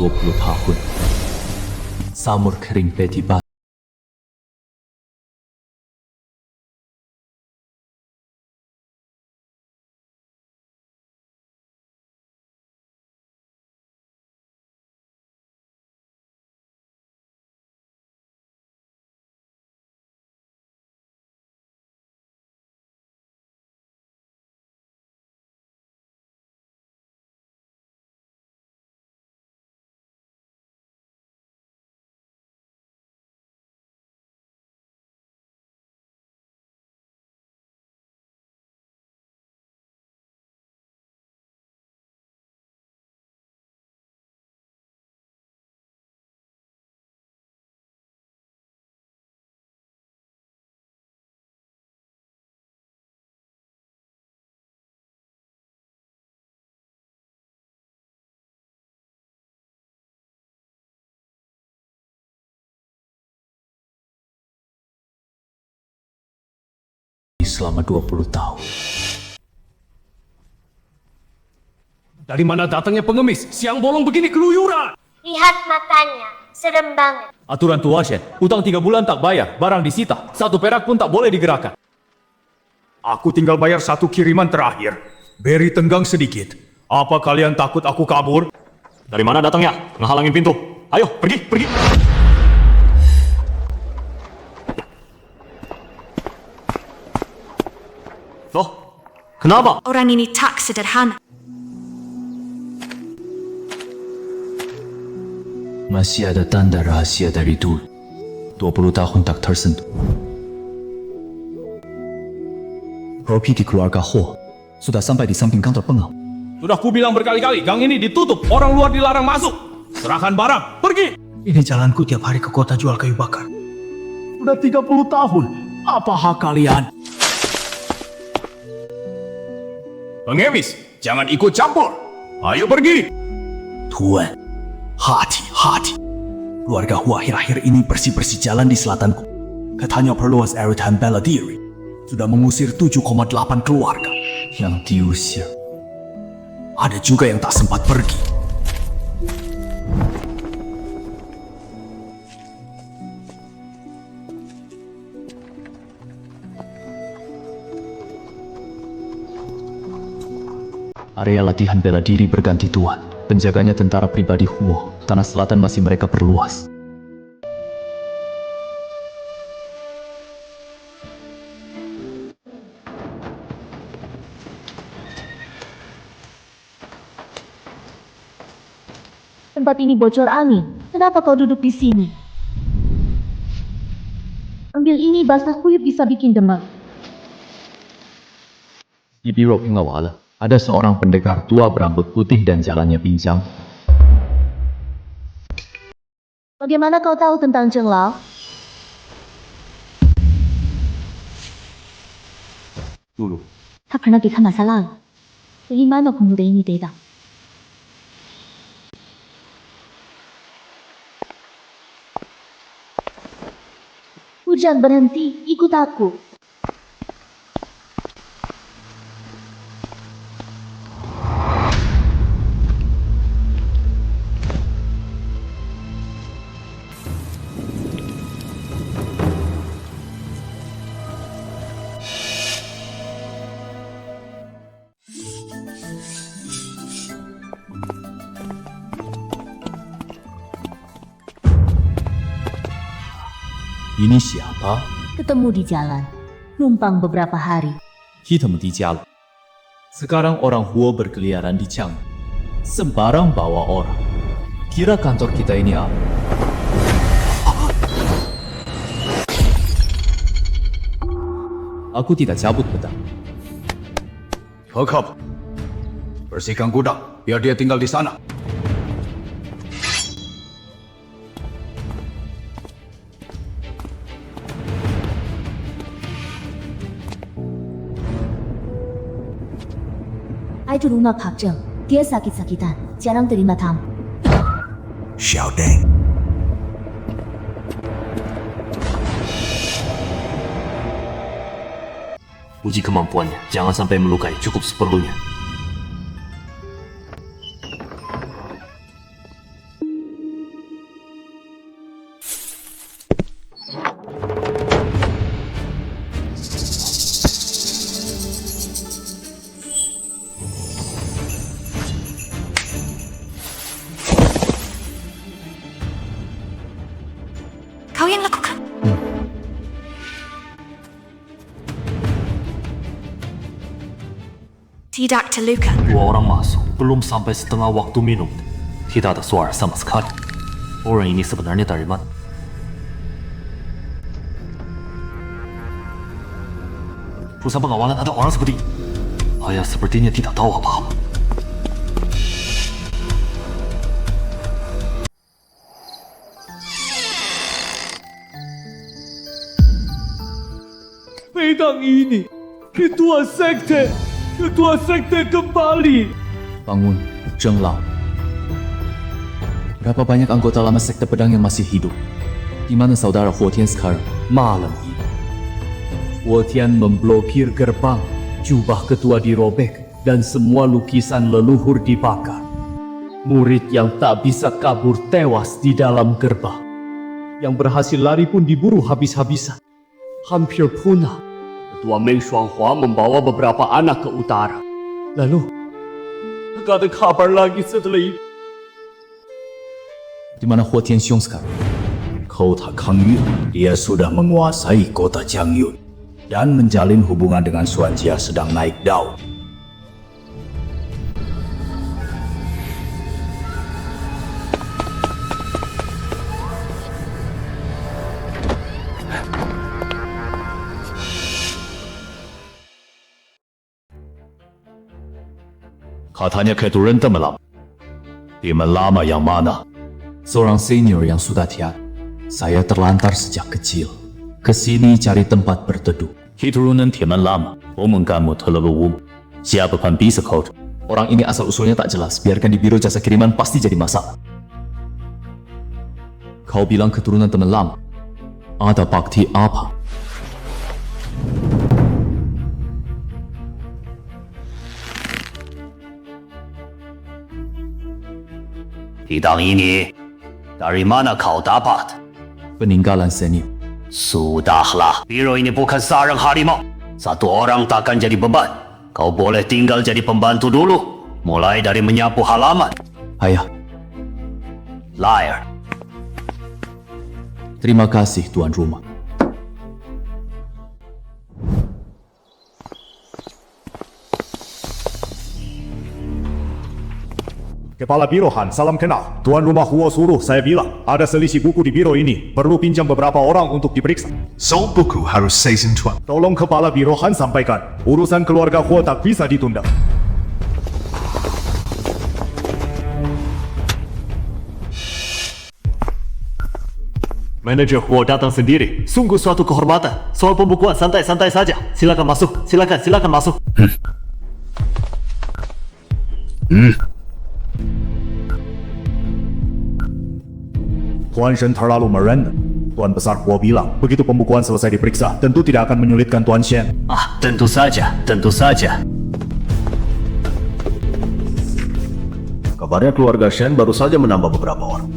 20 tahun. Samur kering peti batu. Selama 20 tahun. Dari mana datangnya pengemis? Siang bolong begini keluyuran. Lihat matanya, serem banget. Aturan tuasen, utang 3 bulan tak bayar, barang disita, 1 perak pun tak boleh digerakkan. Aku tinggal bayar 1 kiriman terakhir. Beri tenggang sedikit. Apa kalian takut aku kabur? Dari mana datangnya? Ngehalangin pintu. Ayo, pergi, pergi. Loh, kenapa? Orang ini tak sederhana. Masih ada tanda rahasia dari dulu. 20 tahun tak tersentuh. Ropi di keluarga Ho sudah sampai di samping kantor pengau. Sudah kubilang berkali-kali, gang ini ditutup. Orang luar dilarang masuk. Serahkan barang, pergi. Ini jalanku tiap hari ke kota jual kayu bakar. Sudah 30 tahun. Apa hak kalian? Pengemis, jangan ikut campur. Ayo pergi. Tuan, hati-hati. Keluarga Hu akhir-akhir ini bersih-bersih jalan di selatanku. Katanya perluas Eretan bela diri. Sudah mengusir 7,8 keluarga. Yang diusir. Ada juga yang tak sempat pergi. Area latihan bela diri berganti tuan. Penjaganya tentara pribadi Huo. Tanah selatan masih mereka perluas. Tempat ini bocor angin. Kenapa kau duduk di sini? Ambil ini, basah kuyup bisa bikin demam. Di biro pengawal, ada seorang pendekar tua berambut putih dan jalannya pincang. Bagaimana kau tahu tentang Zheng Lao? Dulu, Tak pernah kita masalah. Dari mana pemuda ini datang? Hujan berhenti, ikut aku. ini siapa? Ketemu di jalan. Numpang beberapa hari. Hitam di jalan. Sekarang orang Huo berkeliaran di Chang. Sembarang bawa orang. Kira kantor kita ini apa? Aku tidak cabut pedang. Hekap. Bersihkan gudang, biar dia tinggal di sana. Itu rumah Pak Zheng. Dia sakit-sakitan. Jarang terima tamu. Xiao Deng. Uji kemampuannya, jangan sampai melukai, cukup seperlunya. Tidak terluka. 2 orang masuk, belum sampai setengah waktu minum. Tidak ada suara sama sekali. Orang ini sebenarnya dari mana? Perusahaan pengawalan ada orang seperti ini. Ayah sepertinya tidak tahu apa-apa. Pedang ini, ketua sekte kembali. Bangun, Zheng Lao. Berapa banyak anggota lama sekte pedang yang masih hidup? Di mana saudara Huo Tian sekarang? Malam ini, Huo Tian memblokir gerbang, jubah ketua dirobek, dan semua lukisan leluhur dibakar. Murid yang tak bisa kabur tewas di dalam gerbang. Yang berhasil lari pun diburu habis-habisan. Hampir punah. Ketua Meng Shuanghua membawa beberapa anak ke utara. Lalu, tak ada kabar lagi setelah itu. Di mana Huo Tianxiong sekarang? Kota Kang Yun, dia sudah menguasai kota Jiangyun dan menjalin hubungan dengan Xuan Jia sedang naik daun. Katanya keturunan lama. Timan lama yang mana? Seorang senior yang sudah tiada. Saya terlantar sejak kecil. Kesini cari tempat berteduh. Keturunan Timan lama. Omonganmu terlalu umum. Siapa pun bisa kau. Orang ini asal usulnya tak jelas. Biarkan di biro jasa kiriman pasti jadi masalah. Kau bilang keturunan teman lama. Ada bakti apa? Pedang ini dari mana kau dapat? Peninggalan senior. Sudahlah, biro ini bukan sarang harimau. Satu orang takkan jadi beban. Kau boleh tinggal jadi pembantu dulu. Mulai dari menyapu halaman. Ayah, Liar. terima kasih tuan rumah. Kepala Biro Han, salam kenal. Tuan rumah Huo suruh saya bilang, ada selisih buku di biro ini. Perlu pinjam beberapa orang untuk diperiksa. Soal buku harus season 12. Tolong Kepala Biro Han sampaikan, urusan keluarga Huo tak bisa ditunda. Manajer Huo datang sendiri. Sungguh suatu kehormatan. Soal pembukuan santai-santai saja. Silakan masuk. Silakan masuk. Tuan Shen terlalu merendah. Tuan Besar Huo bilang, begitu pembukuan selesai diperiksa, tentu tidak akan menyulitkan Tuan Shen. Tentu saja. Kabarnya keluarga Shen baru saja menambah beberapa orang.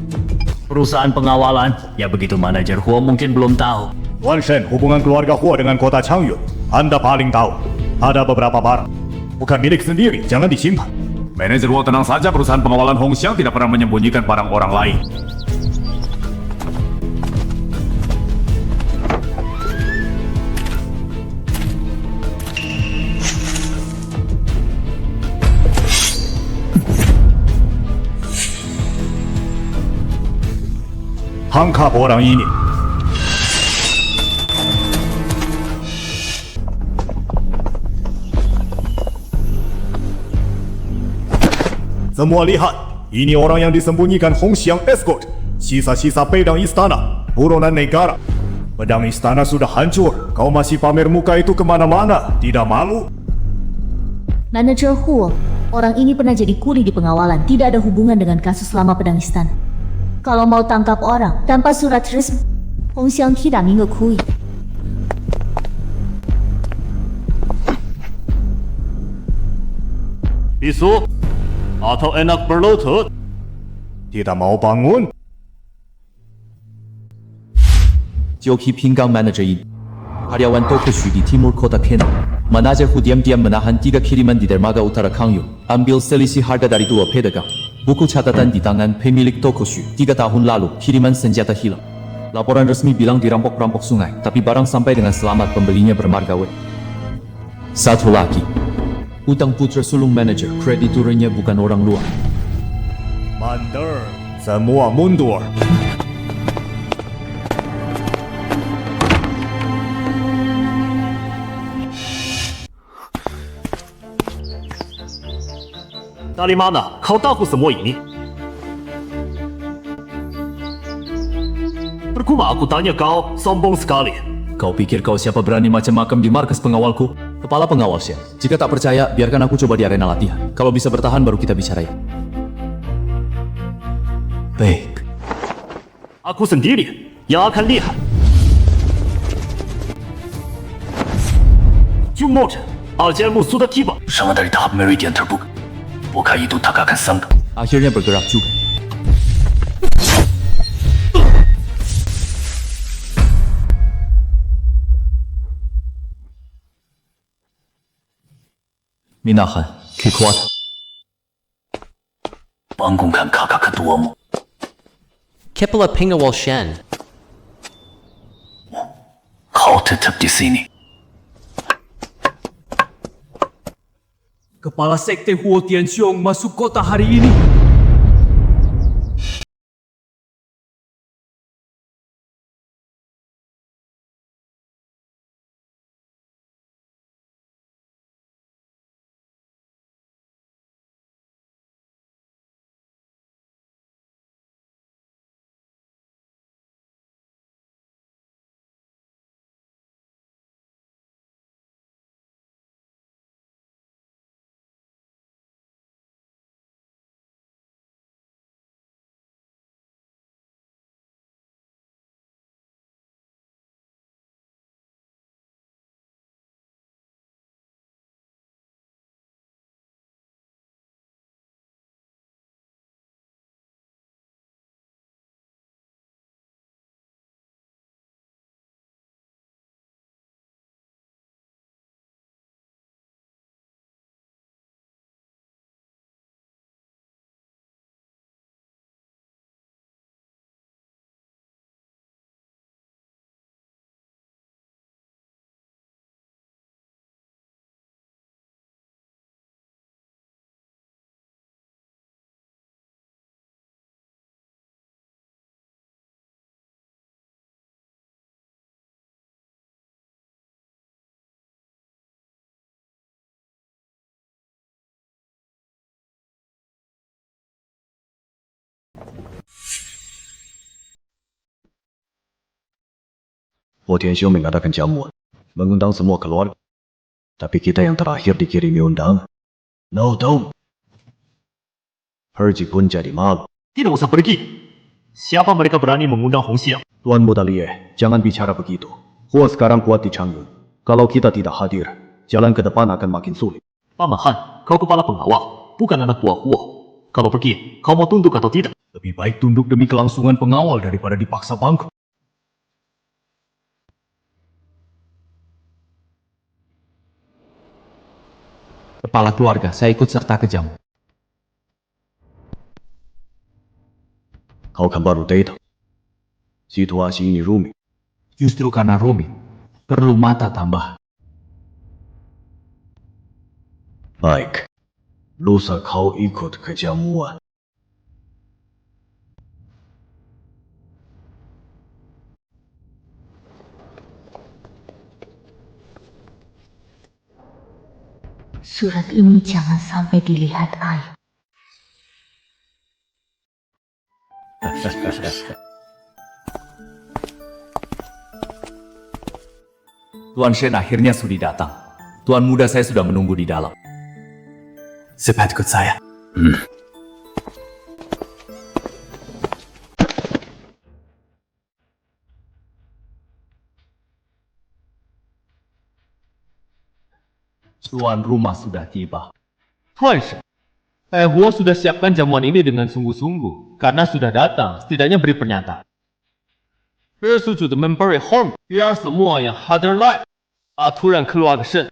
Perusahaan pengawalan, ya begitu manajer Huo mungkin belum tahu. Tuan Shen, hubungan keluarga Huo dengan kota Changyun, Anda paling tahu. Ada beberapa barang, bukan milik sendiri, jangan disimpan. Manajer Huo tenang saja, perusahaan pengawalan Hongxiang tidak pernah menyembunyikan barang orang lain. Tangkap orang ini. Semua lihat, ini orang yang disembunyikan Hongxiang Escort. Sisa-sisa pedang istana, buronan negara. Pedang istana sudah hancur, kau masih pamer muka itu kemana-mana, tidak malu? Manajer Huo, orang ini pernah jadi kuli di pengawalan, tidak ada hubungan dengan kasus lama pedang istana. Kalau mau tangkap orang tanpa surat resmi, Hongxiang tidak mengakui. Bisu atau enak berlutut? Tidak mau bangun? Joki Pinggang Manager ini. Karyawan toko Shu di timur kota Penang. Manajer Hu diam-diam menahan 3 kiriman di dermaga utara Kangyun. Ambil selisih harga dari 2 pedagang. Buku catatan di tangan pemilik toko Shu. 3 tahun lalu, kiriman senjata hilang. Laporan resmi bilang dirampok-perampok sungai, tapi barang sampai dengan selamat, pembelinya bermarga W. Satu lagi, Hutang putra sulung manajer, krediturnya bukan orang luar. Mandor, semua mundur. Dari mana kau tahu semua ini? Percuma aku tanya kau, sombong sekali. Kau pikir kau siapa berani macam-macam di markas pengawalku? Kepala pengawal Shen. Jika tak percaya, biarkan aku coba di arena latihan. Kalau bisa bertahan, baru kita bicara. Baik. Aku sendiri yang akan lihat. Jumoja, ajalmu sudah tiba. Bersama dari tahap meridian terbuka. Bukan itu tak akan sangka. Akhirnya bergerak juga. Minahan, kekuatan. Bangunkan kakak ketuamu. Kepala Pengawal Shen. Kau tetap di sini. Kepala Sekte Huo Tianxiong masuk kota hari ini. Huo Tianxiong mengadakan jamuan, mengundang semua keluarga. Tapi kita yang terakhir dikirimi undangan. No, don't. Pergi pun jadi malu. Tidak usah pergi. Siapa mereka berani mengundang Hong Xiang? Tuan Muda Lie, jangan bicara begitu. Huo sekarang kuat di Changyun. Kalau kita tidak hadir, jalan ke depan akan makin sulit. Paman Han, kau kepala pengawal, bukan anak buah Huo. Kalau pergi, kau mau tunduk atau tidak? Lebih baik tunduk demi kelangsungan pengawal daripada dipaksa bangkrut. Kepala keluarga, saya ikut serta ke jamu. Kau kan baru datang. Situasi ini rumit. Justru karena rumit, perlu mata tambah. Baik. Lusa kau ikut ke jamuan. Surat ini jangan sampai dilihat ayah. Tuan Shen akhirnya sudah datang. Tuan muda saya sudah menunggu di dalam. Cepat ikut saya. Tuan rumah sudah tiba. Tuan Shen, Huo sudah siapkan jamuan ini dengan sungguh-sungguh. Karena sudah datang, setidaknya beri pernyataan. Bersuju memberi hormat, biar semua yang hadir live. Aturan keluarga Shen.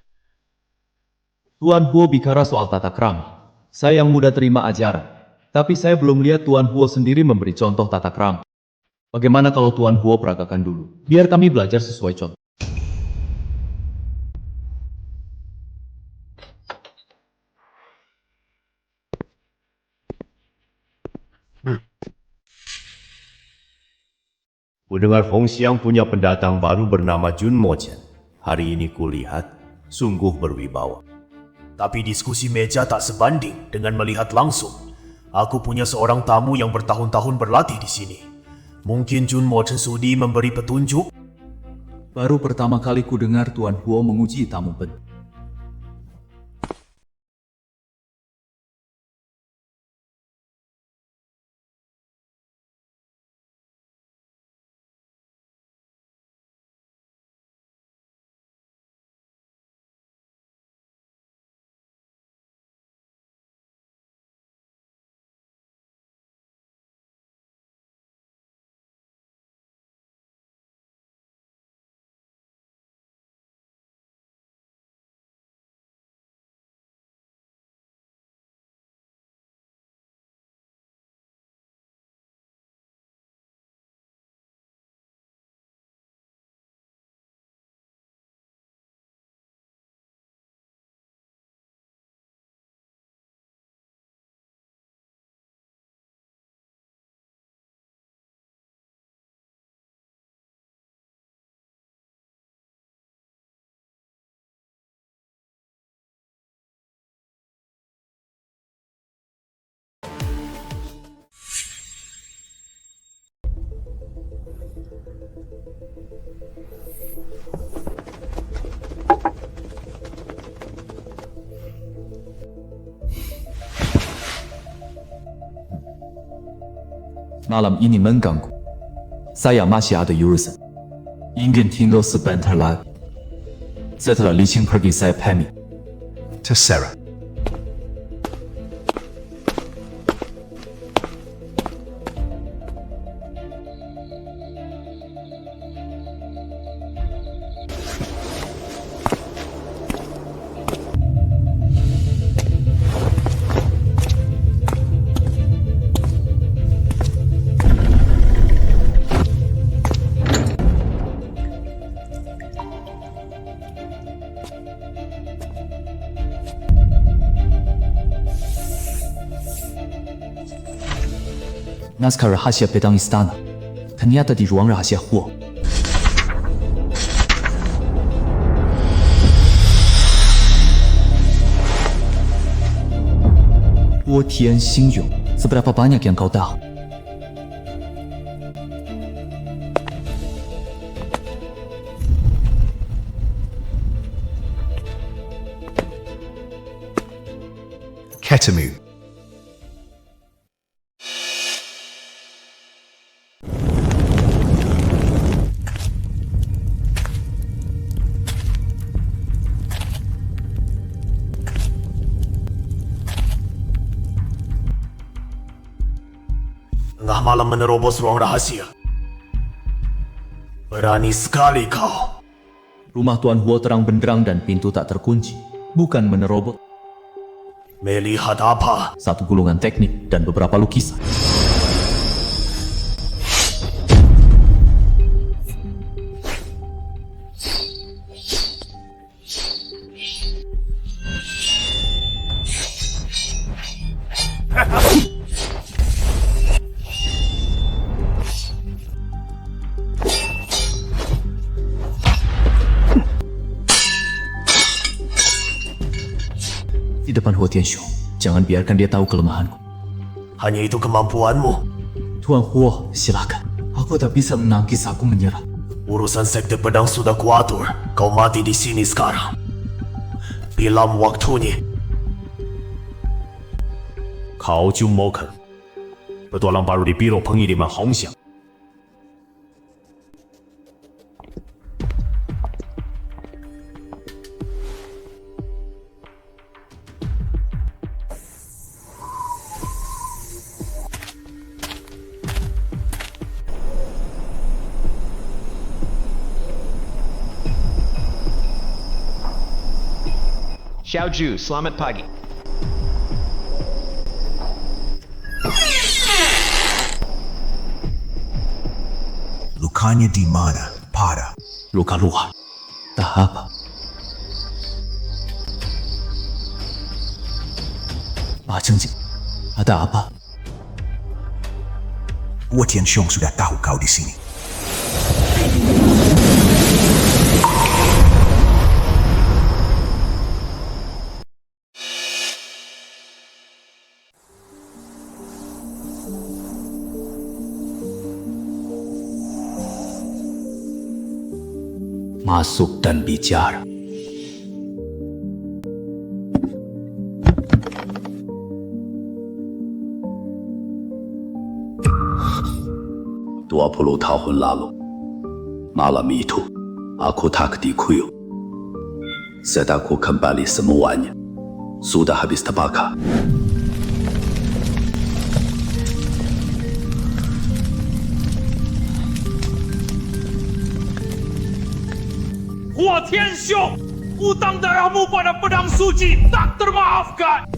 Tuan Huo bicara soal tata krama. Saya yang muda terima ajaran. Tapi saya belum lihat Tuan Huo sendiri memberi contoh tata krama. Bagaimana kalau Tuan Huo peragakan dulu? Biar kami belajar sesuai contoh. Kudengar Hong Xiang punya pendatang baru bernama Jun Mo Chen. Hari ini kulihat, sungguh berwibawa. Tapi diskusi meja tak sebanding dengan melihat langsung. Aku punya seorang tamu yang bertahun-tahun berlatih di sini. Mungkin Jun Mo Chen sudi memberi petunjuk? Baru pertama kali ku dengar Tuan Huo menguji tamu penting. Malam ini mengganggu. Saya masih ada urusan. Ingin tinggal sebentar lagi. Setelah Li Qing pergi, saya pamit. Terserah. Naskah rahasia pedang istana ternyata di ruang rahasia Huo. Huo Tian Xingyong, seberapa banyak yang kau tahu? Ketamine. Tengah malam menerobos ruang rahasia. Berani sekali kau. Rumah Tuan Huo terang benderang dan pintu tak terkunci. Bukan menerobos. Melihat apa? Satu gulungan teknik dan beberapa lukisan. Di depan Huo Tianxiong, jangan biarkan dia tahu kelemahanku. Hanya itu kemampuanmu? Tuan Huo, silakan. Aku tak bisa menangkis, aku menyerah. Urusan sekte pedang sudah kuatur. Kau mati di sini sekarang. Bilam waktunya. Kau Jun Mo Ken, petualang baru di Biro Pengiriman Hong Xiang. Xiaoju, selamat pagi. Lukanya di mana? Parah. Luka luar. Tak apa. Pak Chengjing, ada apa? Huo Tianxiong sudah tahu kau di sini. Masuk dan bicara. Puluh tahun lalu, malam itu, aku tak dikuyuk. Saat aku kembali semuanya, sudah habis terbakar. Hua Tianxiong, utang darahmu pada pedang suci tak termaafkan.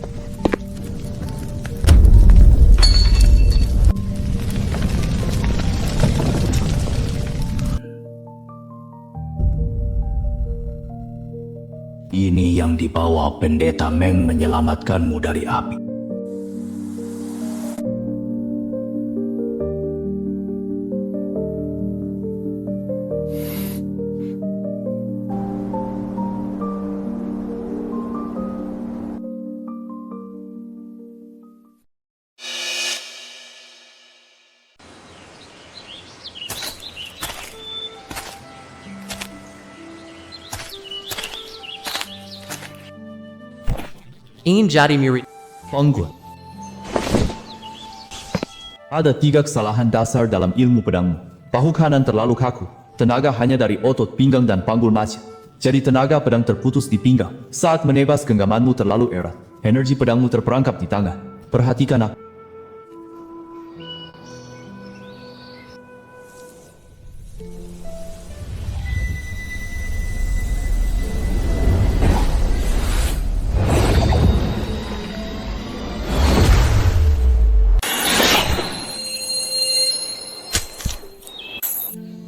Ini yang dibawa pendeta Meng menyelamatkanmu dari api. Ingin jadi mirip Pangguan. Ada 3 kesalahan dasar dalam ilmu pedangmu. Bahu kanan terlalu kaku, tenaga hanya dari otot pinggang dan panggul maca. Jadi tenaga pedang terputus di pinggang. Saat menebas genggamanmu terlalu erat, energi pedangmu terperangkap di tangan. Perhatikan aku.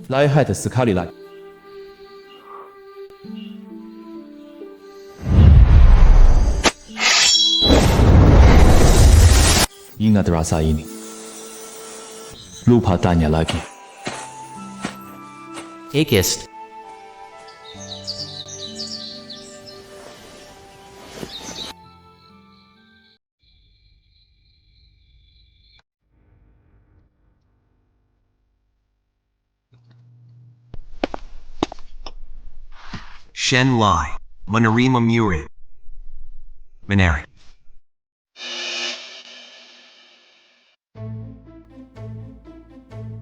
Lahai sekali lagi. Ingat rasa ini. Lupa tanya lagi. Ekist. Shen Lai, menerima murid. Menari.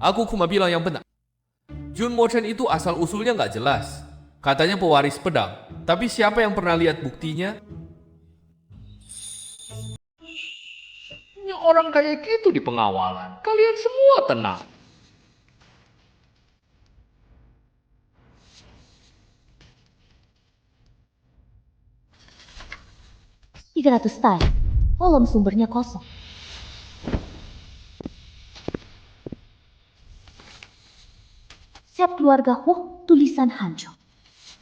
Aku cuma bilang yang benar. Jun Mo Chen itu asal-usulnya nggak jelas. Katanya pewaris pedang. Tapi siapa yang pernah lihat buktinya? Ini orang kayak gitu di pengawalan. Kalian semua tenang. $300 style. Kolom sumbernya kosong. Siap keluarga Ho, tulisan Hancho.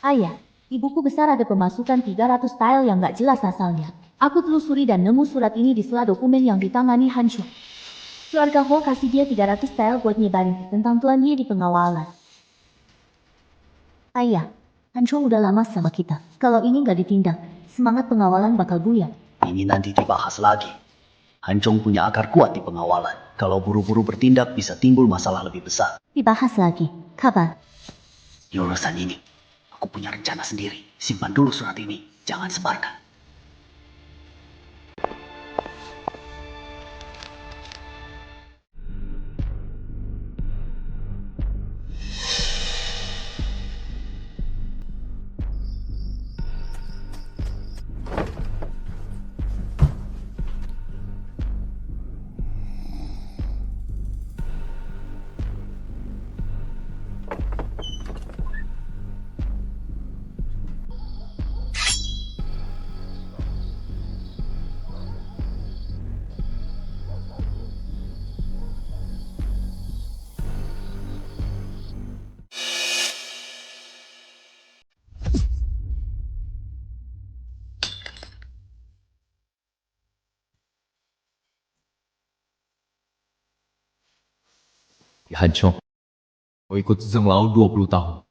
Ayah, di buku besar ada pemasukan 300 style yang gak jelas asalnya. Aku telusuri dan nemu surat ini di sela dokumen yang ditangani Hancho. Keluarga Ho kasih dia 300 style buat nyebarin tentang tuan dia di pengawalan. Ayah, Hancho udah lama sama kita. Kalau ini gak ditindak, semangat pengawalan bakal buyar. Ini nanti dibahas lagi. Hancong punya akar kuat di pengawalan. Kalau buru-buru bertindak bisa timbul masalah lebih besar. Dibahas lagi. Kabar? Di urusan ini, aku punya rencana sendiri. Simpan dulu surat ini. Jangan sebarkan. Hancho, aku ikut Zeng Lao 20 tahun.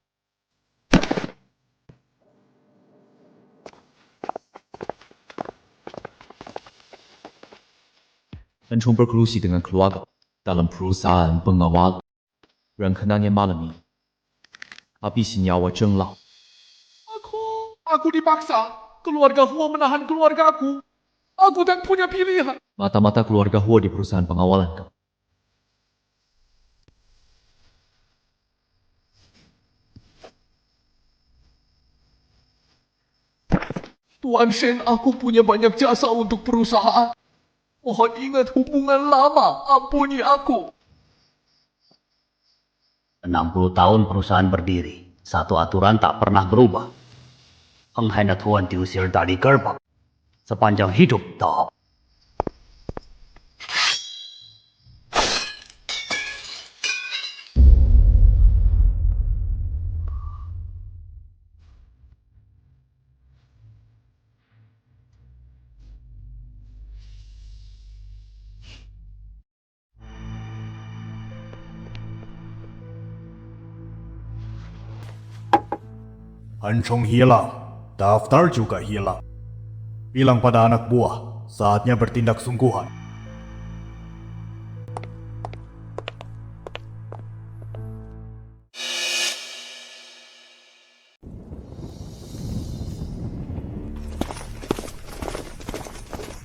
Hancho berkelusi dengan keluarga dalam perusahaan pengawal. Rencananya malam ini, Habisi nyawa Cheng Lao. Aku dipaksa. Keluarga Huo menahan keluarga aku. Aku tak punya pilihan. Mata-mata keluarga Huo di perusahaan pengawalan kamu. Tuan Shen, aku punya banyak jasa untuk perusahaan. Mohon ingat hubungan lama. Ampuni aku. 60 tahun perusahaan berdiri. Satu aturan tak pernah berubah. Pengkhianat Tuan diusir dari gerbang. Sepanjang hidup tak. Hancong hilang, daftar juga hilang. Bilang pada anak buah, saatnya bertindak sungguhan.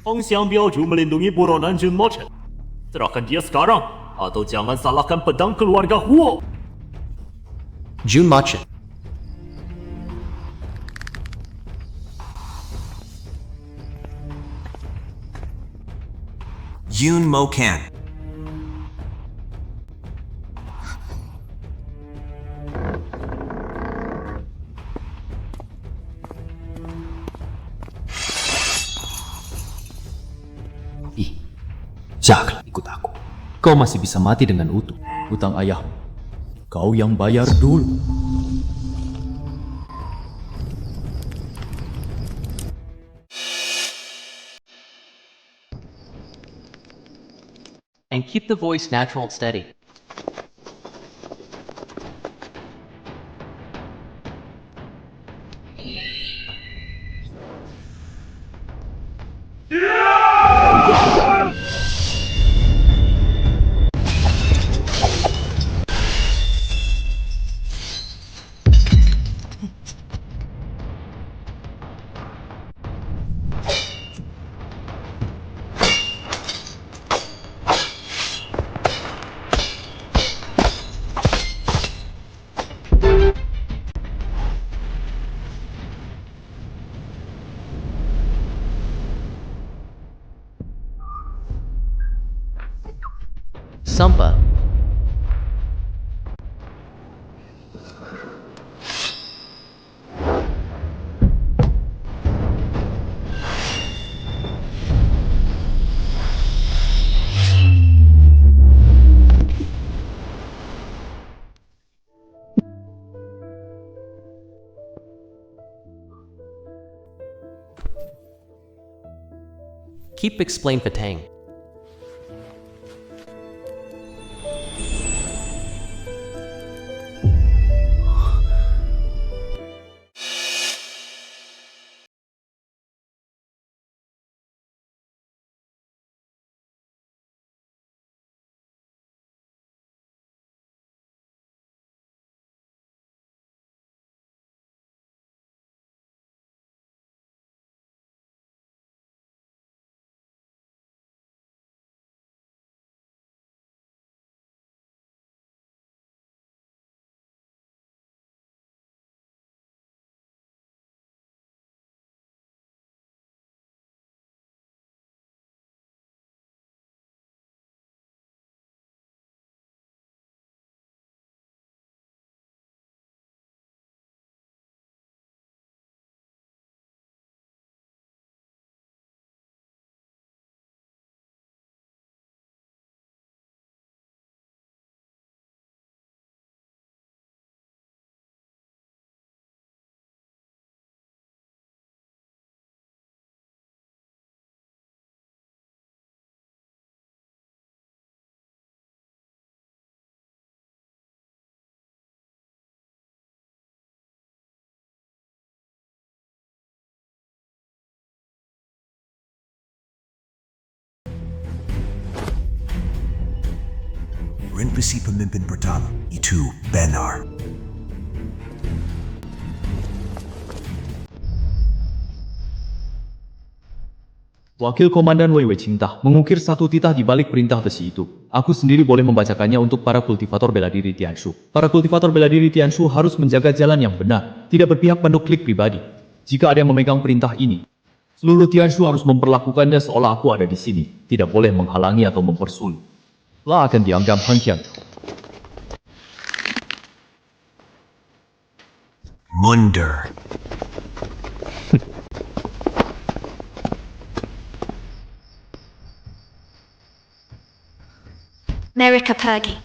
Hongxiang Biaoju melindungi buronan Jun Mo Chen. Serahkan dia sekarang, atau jangan salahkan pedang keluarga Huo. Jun Ma Chen. Yun Mo Can. Jangan ikut aku. Kau masih bisa mati dengan utuh. Hutang ayahmu. Kau yang bayar dulu. And keep the voice natural and steady. Sampa. Keep explain Patang. Revisi pemimpin pertama, itu benar. Wakil Komandan Wei Wei Qingda mengukir satu titah di balik perintah besi itu. Aku sendiri boleh membacakannya untuk para kultivator bela diri Tianshu. Para kultivator bela diri Tianshu harus menjaga jalan yang benar, tidak berpihak pada klik pribadi. Jika ada yang memegang perintah ini, seluruh Tianshu harus memperlakukannya seolah aku ada di sini. Tidak boleh menghalangi atau mempersulit. Lah akan dianggap hengkian. Mundur. Mereka pergi.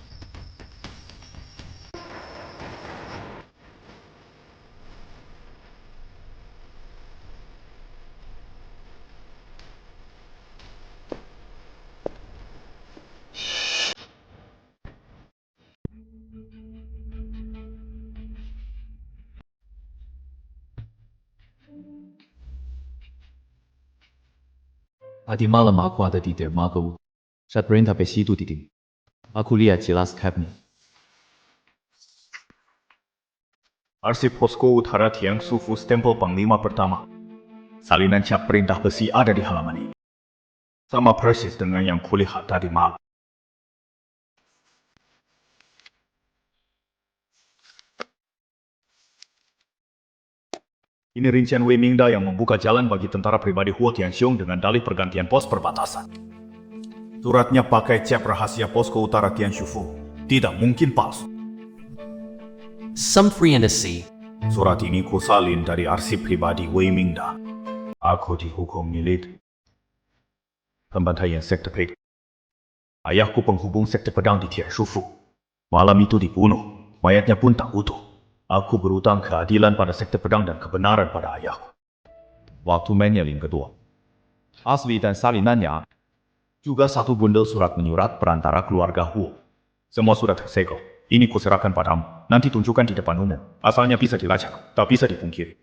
Tadi malam aku ada di dermaga. Saat perintah besi itu diting. Aku lihat jelas capnya. Arsip Posko Utara Tianshu Fus Temple Panglima Pertama. Salinan cap perintah besi ada di halaman ini. Sama persis dengan yang kulihat tadi malam. Ini rincian Wei Mingda yang membuka jalan bagi tentara pribadi Huo Tianxiong dengan dalih pergantian pos perbatasan. Suratnya pakai cap rahasia Posko Utara Tianshu Fu. Tidak mungkin palsu. Some free and a sea. Surat ini kusalin dari arsip pribadi Wei Mingda. Aku dihukum militer. Pembantaian sekte pedang. Ayahku penghubung sekte pedang di Tianshu Fu. Malam itu dibunuh. Mayatnya pun tak utuh. Aku berutang keadilan pada sekte pedang dan kebenaran pada ayahku. Waktu menyeling kedua. Asli dan salinannya juga satu bundel surat menyurat perantara keluarga Huo. Semua surat tersegel. Ini kuserahkan padamu. Nanti tunjukkan di depan umum. Asalnya bisa dilacak, tak bisa dipungkiri.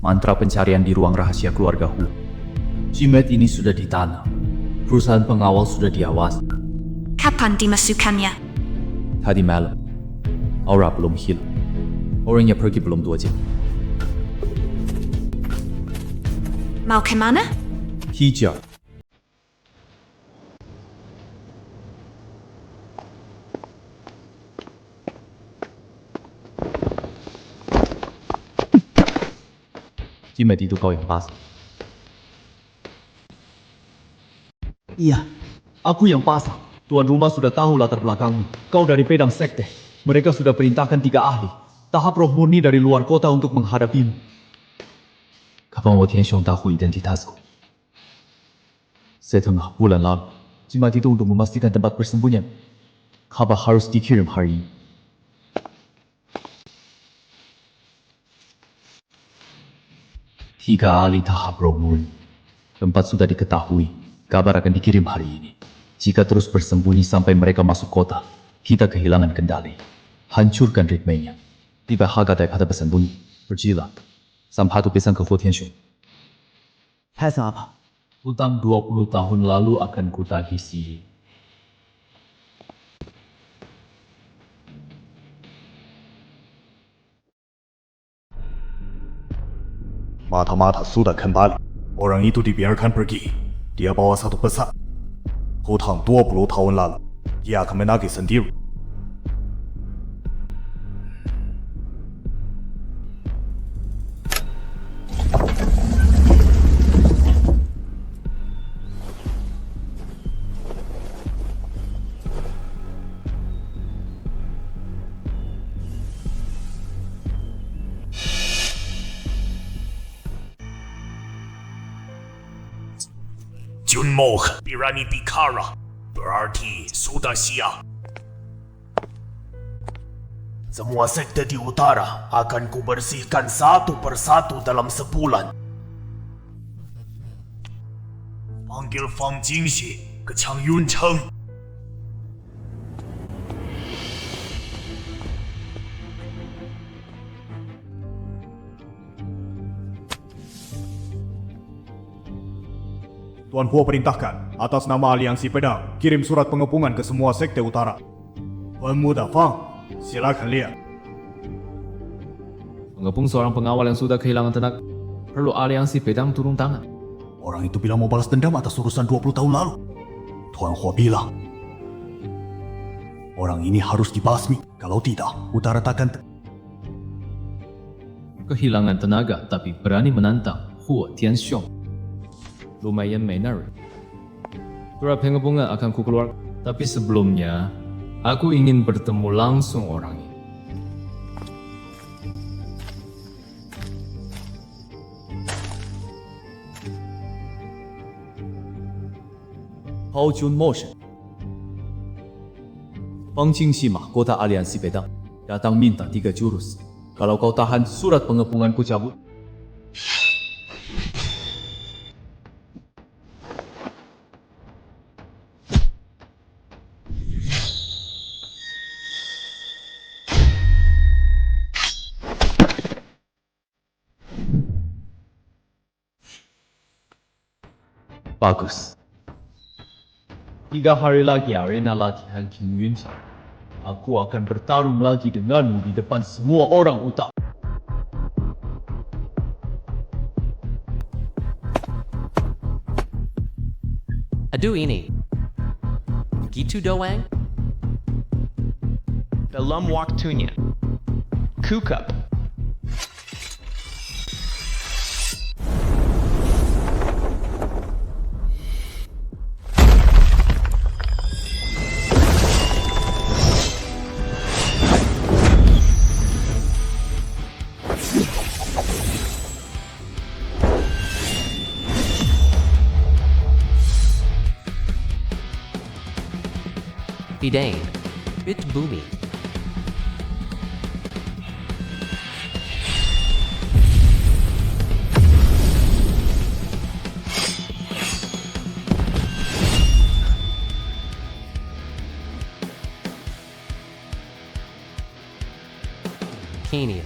Mantra pencarian di ruang rahasia keluarga Hu. Jimat ini sudah ditanam. Perusahaan pengawal sudah diawasi. Kapan dimasukkannya? Tadi malam. Aura belum hilang. Orangnya pergi belum 2 jam. Mau kemana? Hijau. Jimat itu kau yang pasang. Iya, aku yang pasang. Tuan rumah sudah tahu latar belakangmu. Kau dari pedang sekte. Mereka sudah perintahkan 3 ahli. Tahap roh murni dari luar kota untuk menghadapimu. Kapan Wo Tianxiong tahu identitasku? Setengah bulan lalu. Jimat itu untuk memastikan tempat persembunyian. Kabar harus dikirim hari ini. Tiga ahli tahap roh murni. Tempat sudah diketahui. Kabar akan dikirim hari ini. Jika terus bersembunyi sampai mereka masuk kota, kita kehilangan kendali. Hancurkan ritmenya. Tiba harga dari kata bersembunyi. Pergilah. Sampai pesan ke Huo Tianxiong. Pesan apa? Hutang 20 tahun lalu akan kutagih sihir. Mata-mata sudah kembali. Orang itu dibiarkan pergi. Dia bawa satu pesan. Hutang 20 tahun lalu. Dia akan menagih sendiri. Junmo berani bicara, berarti sudah siap. Semua sekte di utara akan kubersihkan satu persatu dalam sebulan. Panggil Fang Jingxi ke Changyun Cheng. Tuan Huo perintahkan, atas nama Aliansi Pedang, kirim surat pengepungan ke semua sekte utara. Tuan Muda Fang, silakan lihat. Mengepung seorang pengawal yang sudah kehilangan tenaga, perlu aliansi pedang turun tangan. Orang itu bilang mau balas dendam atas urusan 20 tahun lalu. Tuan Huo bilang, orang ini harus dibasmi, kalau tidak, utara takkan... Kehilangan tenaga tapi berani menantang Huo Tianxiong. Lumayan menarik. Surat pengepungan akan kukeluarkan, tapi sebelumnya aku ingin bertemu langsung orang ini. Hao Jun Motion, Fang Jingxi mahkota aliansi pedang, datang minta 3 jurus. Kalau kau tahan, surat pengepunganku cabut. Bagus. 3 hari lagi arena latihan King Yunji. Aku akan bertarung lagi denganmu di depan semua orang utara. Aduh ini. Gitu doang? Dalam waktunya. Kukup. Bidane, Bit Boomy. Kania.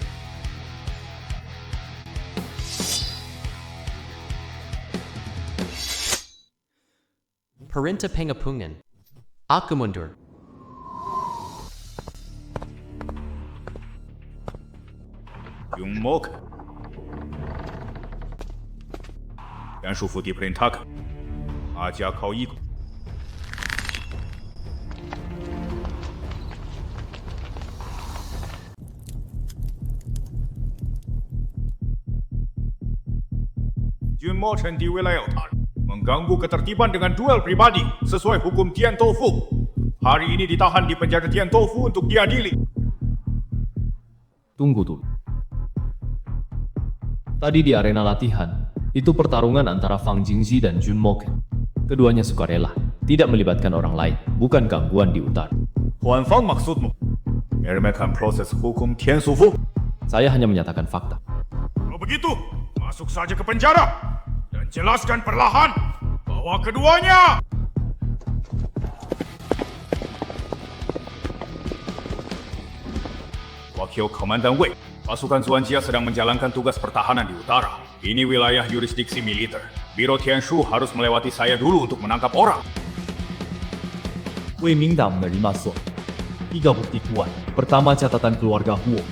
Perintah pengepungan. Aku mundur. Yung Mok, 杨叔父diperintahkan, aja kau ikut. Jun Mo Chen di wilayah utara mengganggu ketertiban dengan duel pribadi sesuai hukum Tian Tofu. Hari ini ditahan di penjara Tian Tofu untuk diadili. Tunggu dulu. Tadi di arena latihan, itu pertarungan antara Fang Jingxi dan Jun Moken. Keduanya sukarela, tidak melibatkan orang lain, bukan gangguan di utara. Tuan Fang maksudmu? Meremehkan proses hukum Tian Sufu? Saya hanya menyatakan fakta. Kalau begitu, masuk saja ke penjara dan jelaskan perlahan bahwa keduanya... Wakil Komandan Wei, pasukan Zuan Jia sedang menjalankan tugas pertahanan di utara. Ini wilayah yurisdiksi militer. Biro Tianshu harus melewati saya dulu untuk menangkap orang. Wei Mingda menerima suap. 3 bukti kuat. Pertama, catatan keluarga Huo.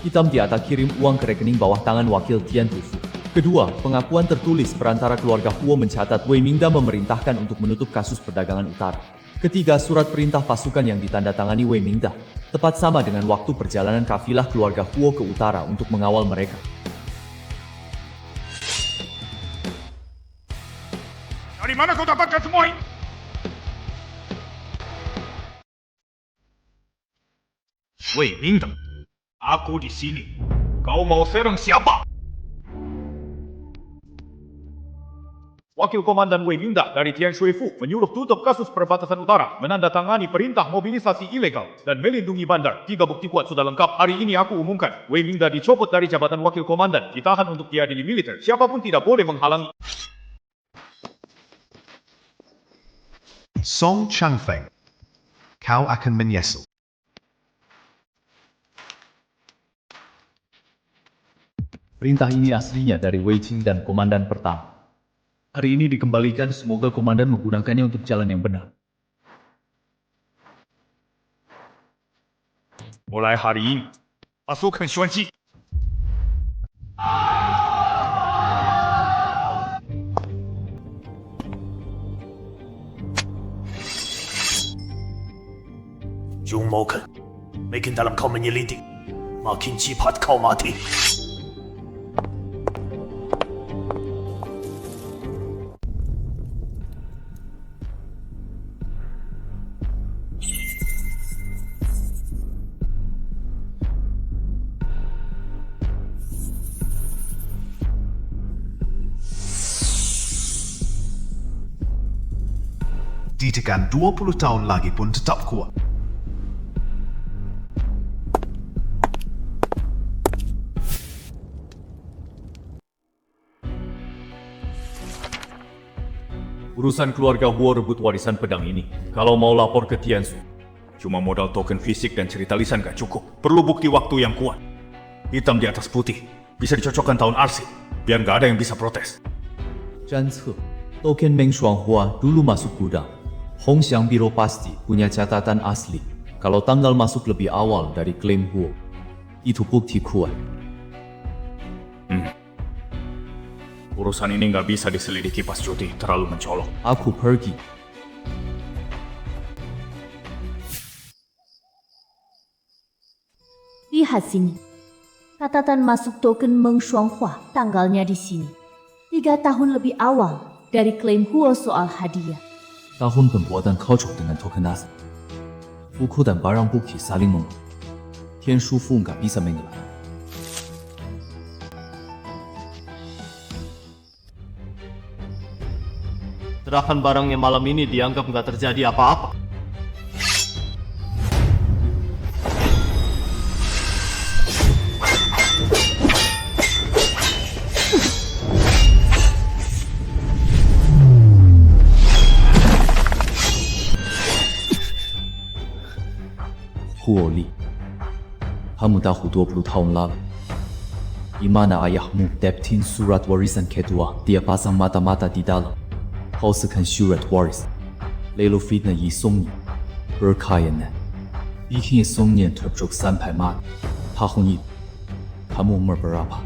Hitam di atas kirim uang ke rekening bawah tangan wakil Tian Tufu. Kedua, pengakuan tertulis perantara keluarga Huo mencatat Wei Mingda memerintahkan untuk menutup kasus perdagangan utara. Ketiga, surat perintah pasukan yang ditandatangani Wei Mingda, tepat sama dengan waktu perjalanan kafilah keluarga Huo ke utara untuk mengawal mereka. Dari mana kau dapatkan semua ini? Wei Mingda, aku di sini. Kau mau serang siapa? Wakil Komandan Wei Linda dari Tian Shui Fu menyuruh tutup kasus perbatasan utara, menandatangani perintah mobilisasi ilegal, dan melindungi bandar. 3 bukti kuat sudah lengkap. Hari ini aku umumkan, Wei Linda dicopot dari jabatan Wakil Komandan, ditahan untuk diadili militer. Siapapun tidak boleh menghalangi. Song Changfeng, kau akan menyesal. Perintah ini aslinya dari Wei Qing dan Komandan pertama. Hari ini dikembalikan, semoga Komandan menggunakannya untuk jalan yang benar. Mulai hari ini, pasukan Xuanxi. Jung Moken, makin dalam kau menyelidik, makin cepat kau mati. Ditekan 20 tahun lagi pun tetap kuat. Urusan keluarga Huo rebut warisan pedang ini. Kalau mau lapor ke Tianzu, cuma modal token fisik dan cerita lisan gak cukup. Perlu bukti waktu yang kuat. Hitam di atas putih. Bisa dicocokkan tahun arsip, biar gak ada yang bisa protes. Jance, token Meng Shuanghua dulu masuk gudang. Hongxiang Biro pasti punya catatan asli. Kalau tanggal masuk lebih awal dari klaim Huo, itu bukti kuat. Urusan ini nggak bisa diselidiki pas cuti, terlalu mencolok. Aku pergi. Lihat sini. Catatan masuk token Meng Shuanghua, tanggalnya di sini. 3 tahun lebih awal dari klaim Huo soal hadiah. Tahun pembuatan cocok dengan token asli. Buku dan barang bukti saling membuat. Tian Shu Fu nggak bisa mengelak. Serahkan barangnya malam ini dianggap nggak terjadi apa-apa. Huo Li, kamu tahu 20 tahun lalu, di mana ayahmu dapetin surat warisan kedua, dia pasang mata-mata di dalam. Kau sekan surat waris, lalu fitnah Yi Song Nian, berkaitan. Bikin Song Nian terpojok sampai mati. Tahun itu, kamu umur berapa?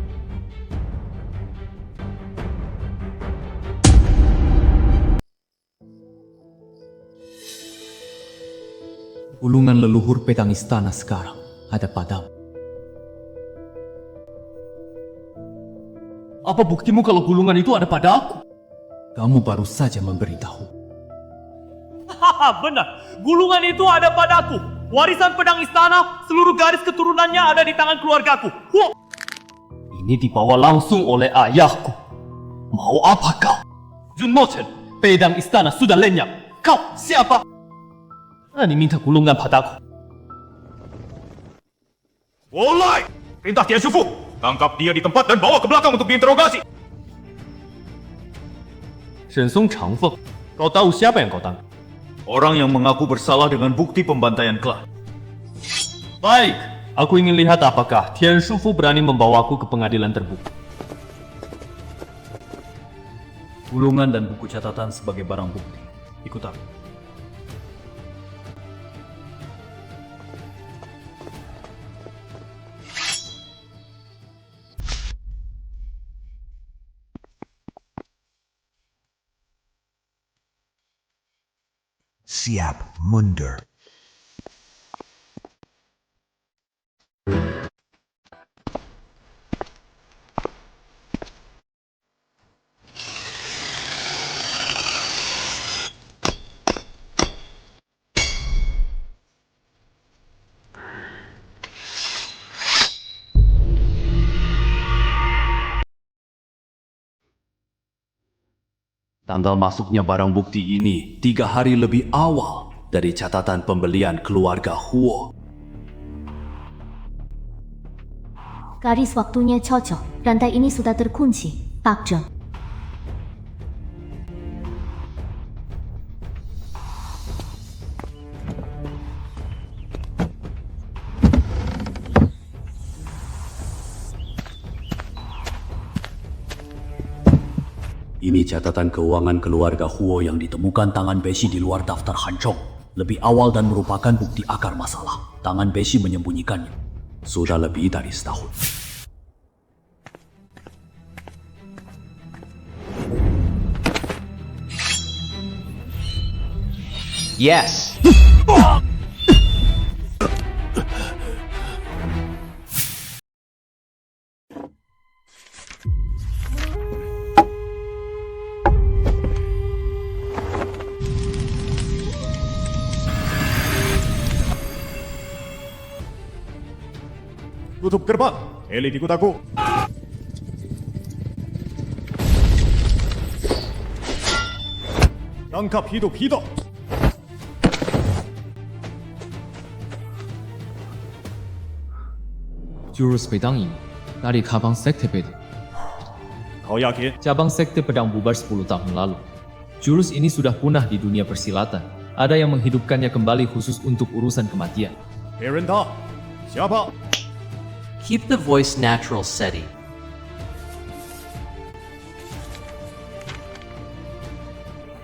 Gulungan leluhur pedang istana sekarang ada padamu. Apa buktimu kalau gulungan itu ada pada aku? Kamu baru saja memberitahu. Haha, benar. Gulungan itu ada padaku. Warisan pedang istana, seluruh garis keturunannya ada di tangan keluargaku. Huo! Ini dibawa langsung oleh ayahku. Mau apa kau? Jun Mochen, pedang istana sudah lenyap. Kau siapa? Ani minta gulungan padaku. Wolai! Perintah Tian Shu Fu. Tangkap dia di tempat dan bawa ke belakang untuk diinterogasi. Shen Song Changfeng, kau tahu siapa yang kau tangkap? Orang yang mengaku bersalah dengan bukti pembantaian klan. Baik, aku ingin lihat apakah Tian Shu Fu berani membawaku ke pengadilan terbuka. Gulungan dan buku catatan sebagai barang bukti. Ikut aku. Siap mundur. Tanggal masuknya barang bukti ini 3 hari lebih awal dari catatan pembelian keluarga Huo. Garis waktunya cocok. Rantai ini sudah terkunci. Pak Zheng. Ini catatan keuangan keluarga Huo yang ditemukan tangan Beshi di luar daftar Hanchong. Lebih awal dan merupakan bukti akar masalah. Tangan Beshi menyembunyikannya. Sudah lebih dari setahun. Yes. Tutup gerbang. Elit ikut aku. Tangkap hidup-hidup. Jurus pedang ini dari cabang sekte pedang. Kau yakin? Cabang sekte pedang bubar 10 tahun lalu. Jurus ini sudah punah di dunia persilatan. Ada yang menghidupkannya kembali khusus untuk urusan kematian. Perintah. Siapa? Keep the voice natural steady.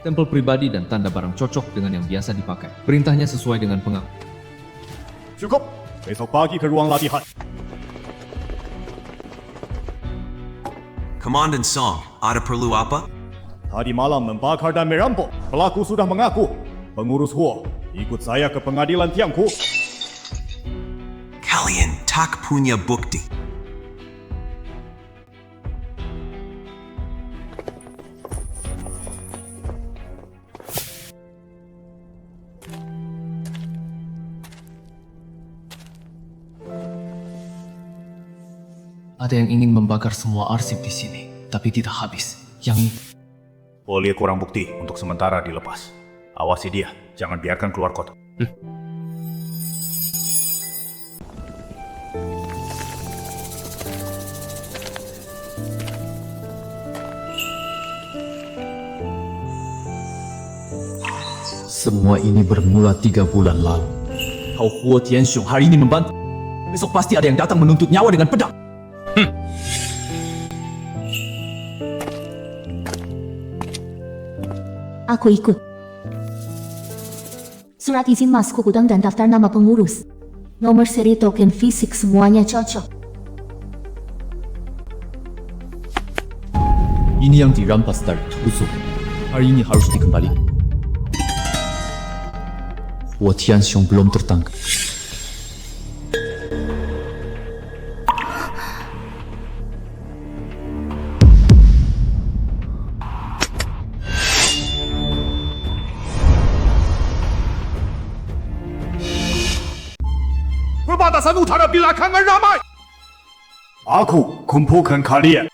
Tempel pribadi dan tanda barang cocok dengan yang biasa dipakai. Perintahnya sesuai dengan pengaku. Cukup. Besok pagi ke ruang latihan. Komandan Song, ada perlu apa? Tadi malam membakar dan merampok. Pelaku sudah mengaku. Pengurus Huo, ikut saya ke pengadilan Tiangku. Kalian tak punya bukti. Ada yang ingin membakar semua arsip di sini, tapi tidak habis. Yang ini Boleh kurang bukti untuk sementara dilepas. Awasi dia, jangan biarkan keluar kota. semua ini bermula 3 bulan lalu. Kau Huo Tianxiong hari ini membantu. Besok pasti ada yang datang menuntut nyawa dengan pedang. Aku ikut. Surat izin masuk gudang dan daftar nama pengurus. Nomor seri token fisik semuanya cocok. Ini yang dirampas dari Tuzu. Hari ini harus dikembalikan. Huo Tianxiong belum tertangkap. Perbatasan utara belakangan ramai. Aku kumpulkan kalian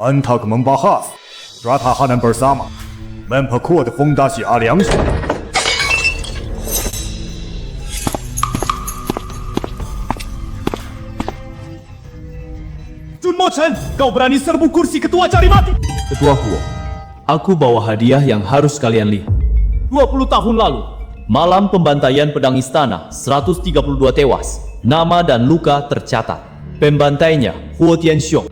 untuk membahas pertahanan bersama, memperkuat fondasi aliansi. Junmo Chen, kau berani serbu kursi ketua cari mati? Ketua Huo, aku bawa hadiah yang harus kalian lihat. 20 tahun lalu, malam pembantaian pedang istana, 132 tewas. Nama dan luka tercatat. Pembantainya, Huo Tianxiong.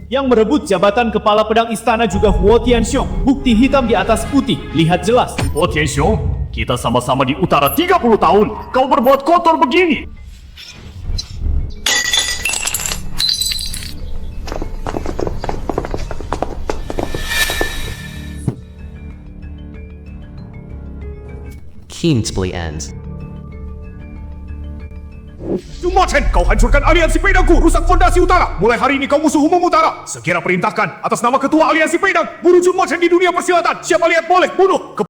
Yang merebut jabatan kepala pedang istana juga Huo Tianxiong. Bukti hitam di atas putih, lihat jelas. Huo Tianxiong, kita sama-sama di utara 30 tahun. Kau berbuat kotor begini. Kingsplay ends. Junmo Chen, kau hancurkan aliansi pedangku, rusak fondasi utara. Mulai hari ini kau musuh umum utara. Segera perintahkan atas nama ketua aliansi pedang, bunuh Junmo Chen di dunia persilatan. Siapa lihat boleh bunuh.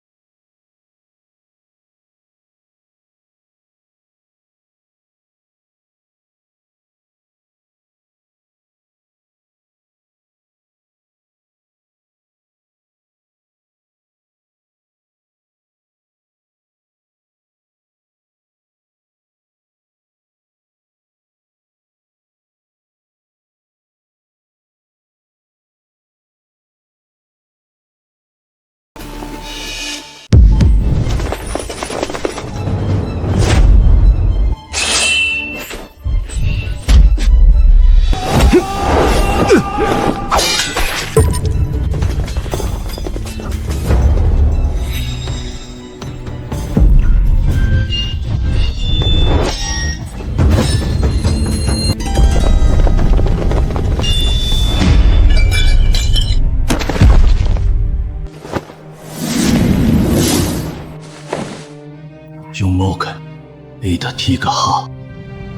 tiga hal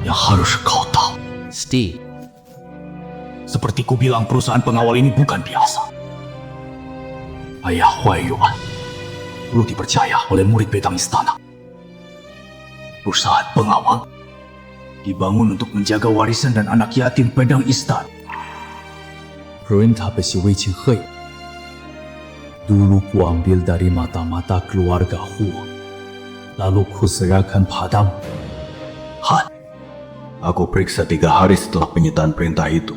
yang harus kau tahu. Steve, Seperti ku bilang, perusahaan pengawal ini bukan biasa. Ayah Huai Yuan perlu dipercaya oleh murid pedang istana. Perusahaan pengawal dibangun untuk menjaga warisan dan anak yatim pedang istana. Perintah besi Wei Qinghe. Dulu ku ambil dari mata-mata keluarga Huo. Lalu ku serahkan padamu. Han, aku periksa 3 hari setelah penyitaan perintah itu.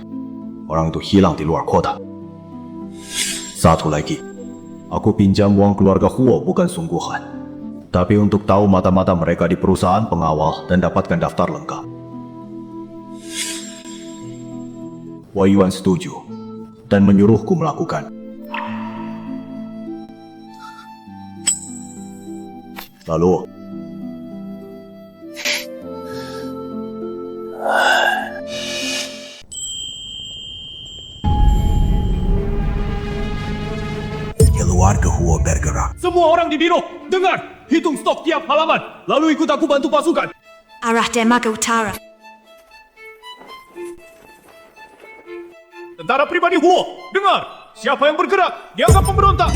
Orang itu hilang di luar kota. Satu lagi, aku pinjam uang keluarga Huo bukan sungguhan, tapi untuk tahu mata-mata mereka di perusahaan pengawal dan dapatkan daftar lengkap. Wei Yuan setuju dan menyuruhku melakukan. Lalu, keluarga Huo bergerak. Semua orang di biro, dengar! Hitung stok tiap halaman, lalu ikut aku bantu pasukan. Arah dermaga utara. Tentara pribadi Huo, dengar! Siapa yang bergerak, dianggap pemberontak.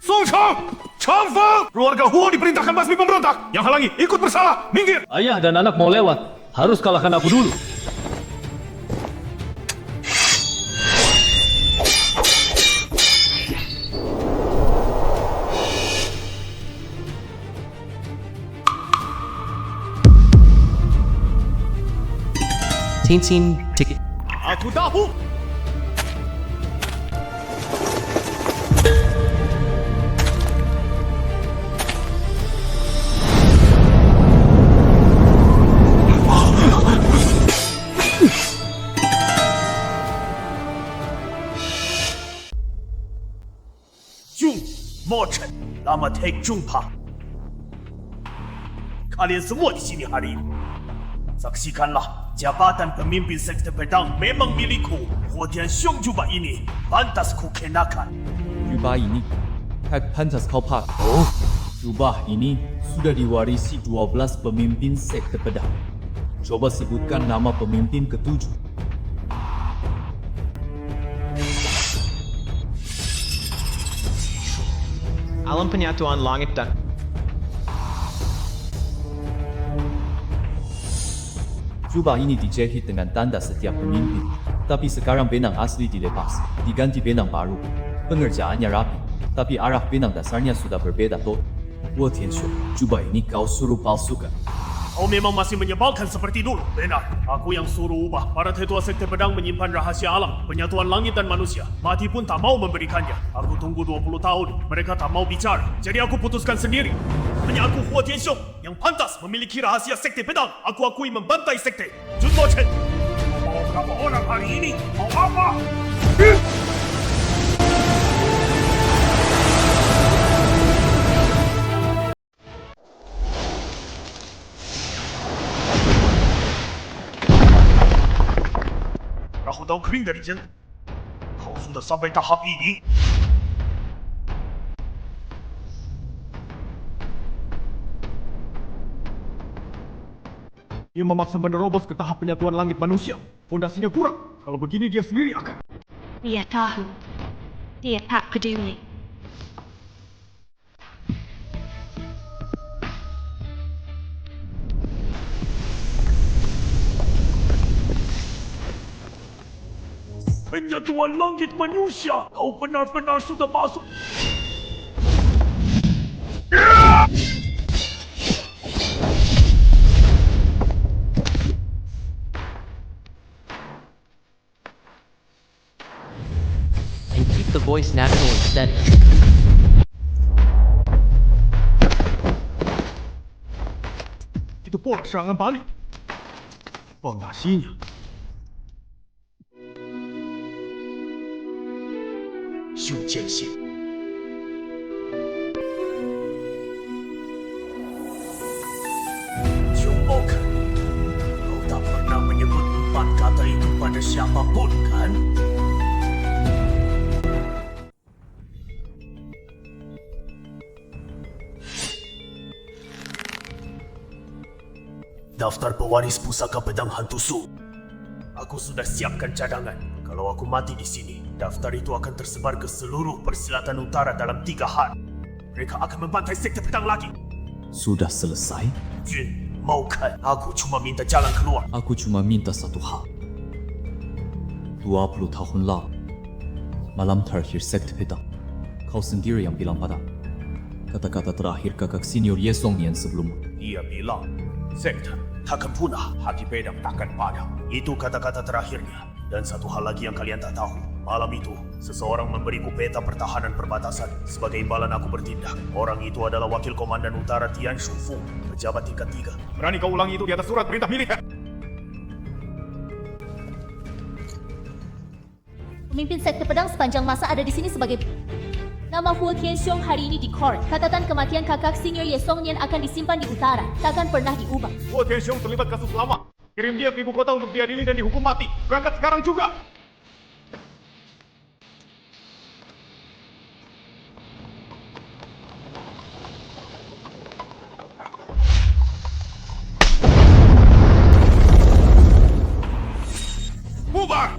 Song Chang! Chang Feng! Keluarga Huo diperintahkan basmi pemberontak. Yang halangi, ikut bersalah, minggir! Ayah dan anak mau lewat. Harus kalahkan aku dulu. Tintin ticket. Aku tahu! Jung, Mo Chen, lama take Jung Pa. Kalian semua di sini hari ini. Saksikanlah, jabatan pemimpin sekte pedang memang milikku. Huotian Xiong jubah ini pantas ku kenakan. Jubah ini hak pantas kau pakai. Jubah ini sudah diwarisi 12 pemimpin sekte pedang. Coba sebutkan nama pemimpin ke-7. Alam Penyatuan Langit dan Jubah ini dijahit dengan tanda setiap pemimpin, tapi sekarang benang asli dilepas, diganti benang baru. Pengerjaannya rapi, tapi arah benang dasarnya sudah berbeda total. Huotian Xiong, jubah ini kau suruh palsukan. Kau memang masih menyebalkan seperti dulu. Benar, aku yang suruh ubah. Para tetua sekte pedang menyimpan rahasia alam, penyatuan langit dan manusia. Mati pun tak mau memberikannya. Aku tunggu 20 tahun, mereka tak mau bicara. Jadi aku putuskan sendiri. Hanya aku Huotian Xiong yang pantas memiliki rahasia sekte pedang. Aku akui membantai sekte. Jun Mo Chen, mau bawa berapa orang hari ini? Mau apa? Rahu daun kering dari jantung. Kau sudah sampai tahap ini. Dia memaksa menerobos ke tahap penyatuan langit manusia. Fondasinya kurang. Kalau begini dia sendiri akan... Dia tahu. Dia tak peduli. Penyatuan langit manusia. Kau benar-benar sudah masuk. And keep the voice natural and steady. Itu pola serangan balik. Fondasinya. Xiu Jianxian. Jung Mo Ken, kau tak pernah menyebut 4 kata itu pada siapapun, kan? daftar pewaris pusaka pedang hantu Su. Aku sudah siapkan cadangan. Kalau aku mati di sini, daftar itu akan tersebar ke seluruh persilatan utara dalam 3 hari. Mereka akan membantai sekte pedang lagi. Sudah selesai? Jun, mau kan? Aku cuma minta jalan keluar. Aku cuma minta satu hal. 20 tahun lalu, malam terakhir sekte pedang, kau sendiri yang bilang pada kata-kata terakhir kakak senior Ye Songnian sebelummu. Dia bilang, sekte takkan punah, hati pedang takkan padam. Itu kata-kata terakhirnya. Dan satu hal lagi yang kalian tak tahu. Malam itu, seseorang memberiku peta pertahanan perbatasan. Sebagai imbalan aku bertindak. Orang itu adalah Wakil Komandan Utara Tian Shufu, pejabat tingkat 3. Berani kau ulangi itu di atas surat perintah militer? Pemimpin sekte pedang sepanjang masa ada di sini sebagai... Nama Huo Tianxiong hari ini di court. Catatan kematian kakak senior Ye Songnian akan disimpan di utara. Takkan pernah diubah. Huo Tianxiong terlibat kasus lama. Kirim dia ke ibu kota untuk diadili dan dihukum mati. Berangkat sekarang juga. Bubar!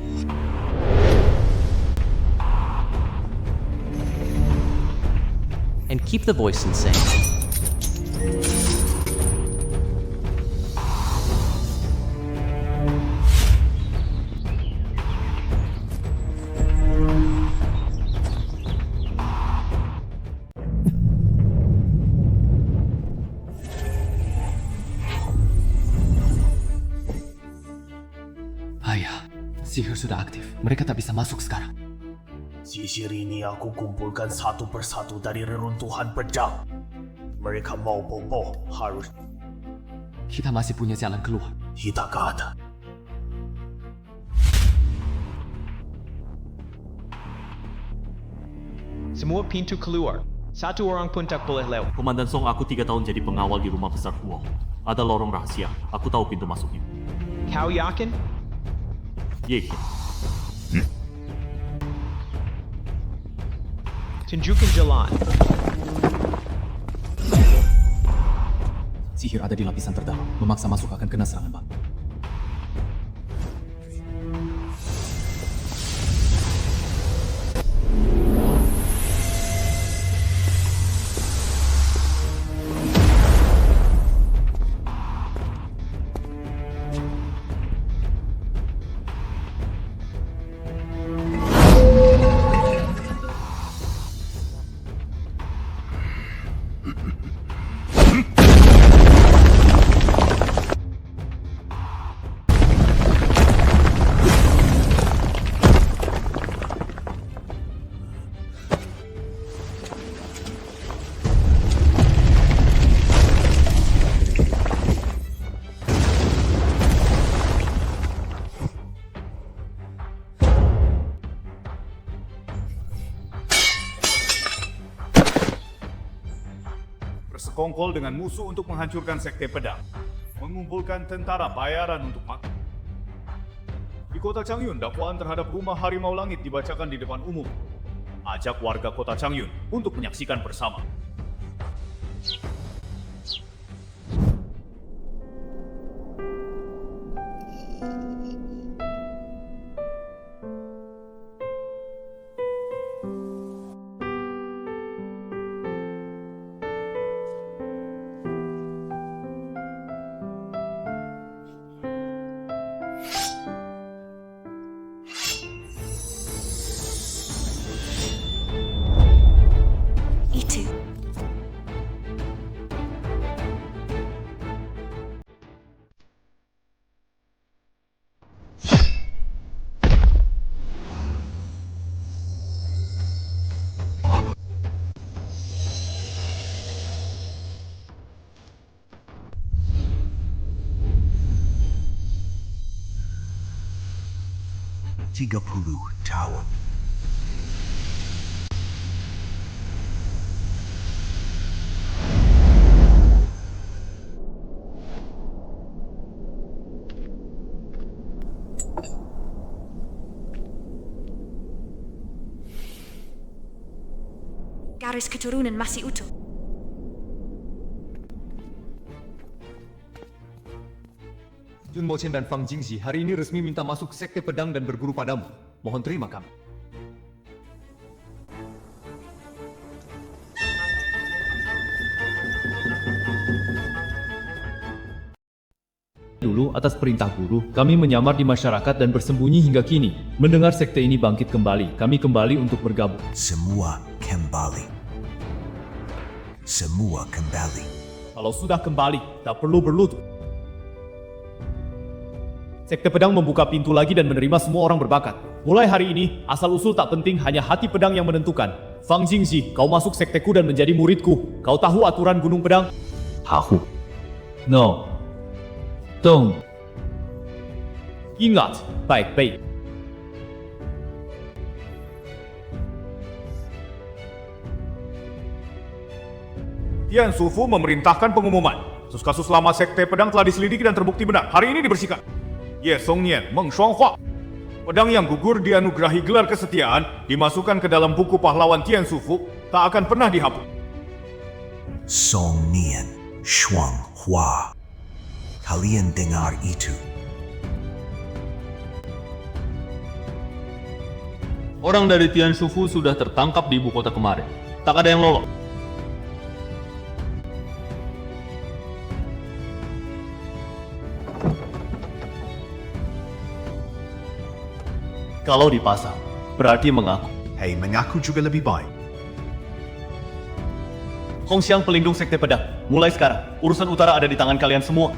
And keep the voice insane. Ayah, sihir sudah aktif. Mereka tak bisa masuk sekarang. Sisir ini aku kumpulkan satu persatu dari reruntuhan pedang. Mereka mau bobo, harus... Kita masih punya jalan keluar. Kita kata. Semua pintu keluar. Satu orang pun tak boleh lewat. Komandan Song, aku 3 tahun jadi pengawal di rumah besar Huo. Ada lorong rahasia. Aku tahu pintu masuknya. Kau yakin? Yakin. Tunjukkan jalan. Sihir ada di lapisan terdalam. Memaksa masuk akan kena serangan batu. Bersekongkol dengan musuh untuk menghancurkan sekte pedang. Mengumpulkan tentara bayaran untuk makan. Di kota Changyun, dakwaan terhadap rumah harimau langit dibacakan di depan umum. Ajak warga kota Changyun untuk menyaksikan bersama. Tower. Garis keturunan masih utuh. Jun Mo Chen dan Fang Jingxi hari ini resmi minta masuk sekte pedang dan berguru padamu. Mohon terima kami. Dulu, atas perintah guru, kami menyamar di masyarakat dan bersembunyi hingga kini. Mendengar sekte ini bangkit kembali, kami kembali untuk bergabung. Semua kembali. Semua kembali. Kalau sudah kembali, tak perlu berlutut. Sekte pedang membuka pintu lagi dan menerima semua orang berbakat. Mulai hari ini, asal-usul tak penting, hanya hati pedang yang menentukan. Fang Jingxi, kau masuk sekteku dan menjadi muridku. Kau tahu aturan Gunung Pedang? Tahu. No. Dong. Ingat, baik-baik. Tian Sufu memerintahkan pengumuman. Kasus-kasus lama sekte pedang telah diselidiki dan terbukti benar. Hari ini dibersihkan. Ye Songnian, Meng Shuanghua. Pedang yang gugur dianugerahi gelar kesetiaan, dimasukkan ke dalam buku pahlawan Tian Sufu, tak akan pernah dihapus. Song Nian, Shuang Hua. Kalian dengar itu? Orang dari Tian Shufu sudah tertangkap di ibu kota kemarin. Tak ada yang lolos. Kalau dipasang, berarti mengaku. Hei, mengaku juga lebih baik. Hongxiang pelindung sekte pedang. Mulai sekarang, urusan utara ada di tangan kalian semua.